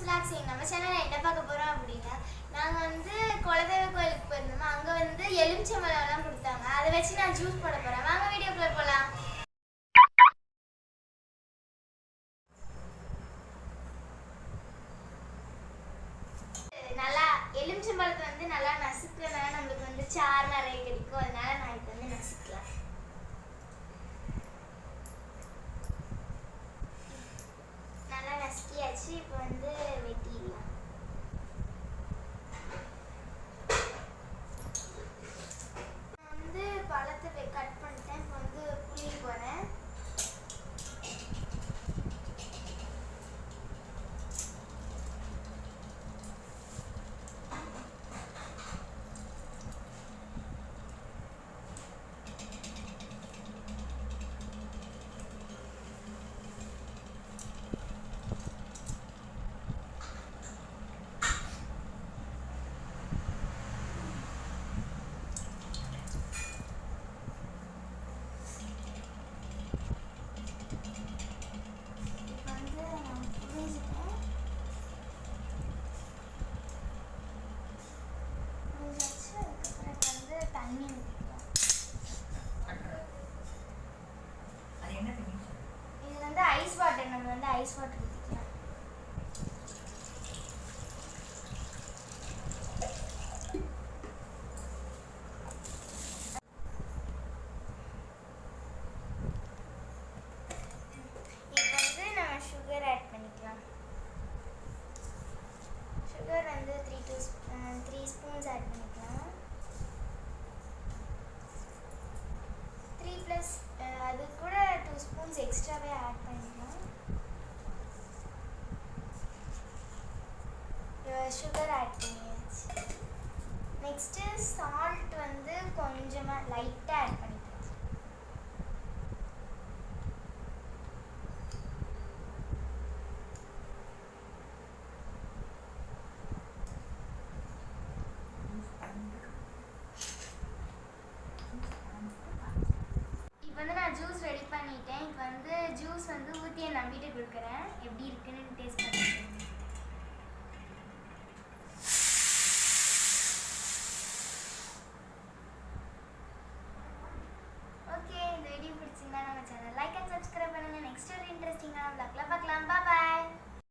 Relaxing. நம்ம சேனல்ல என்ன பார்க்க போறோம் அப்படின்னா, நாங்க வந்து குலதெய்வ கோயிலுக்கு போயிருந்தோம். அங்க வந்து எலுமிச்சம்பழம்லாம் கொடுத்தாங்க. அதை வச்சு நான் ஜூஸ் போட போறேன். வாங்க வீடியோக்குள்ள போலாம். நல்லா எலுமிச்சம்பழத்தை வந்து நல்லா நசுக்கிறதுனால நம்மளுக்கு வந்து சாறு நிறைய கிடைக்கும். அதனால நான் இப்போ வந்து நசுக்கலாம். நல்லா நசுக்கியாச்சு. இப்போ வந்து வெட்டிடலாம். நான் வந்து பழத்தை கட் பண்ணிட்டேன். இப்போ வந்து புளி போறேன். ஐஸ் வாட்டர் நம்ம வந்து ஐஸ் வாட்டர் ஊற்றிக்கலாம். இப்போ வந்து நம்ம சுகர் ஆட் பண்ணிக்கலாம். சுகர் வந்து 3 ஸ்பூன்ஸ் ஆட் பண்ணிக்கலாம். 3 ப்ளஸ் அது கூட 2 ஸ்பூன்ஸ் எக்ஸ்ட்ராவே ஆட் பண்ணிக்கலாம். சுகர் ஆட் பண்ணியாச்சு. நெக்ஸ்ட்டு சால்ட் வந்து கொஞ்சமாக லைட்டாக ஆட் பண்ணிக்கலாம். இப்போ வந்து நான் ஜூஸ் ரெடி பண்ணிட்டேன். இப்போ வந்து ஜூஸ் வந்து ஊற்றியை நம்பிட்டு கொடுக்குறேன். எப்படி இருக்குன்னு டேஸ்ட் பண்ணிக்கிறேன்.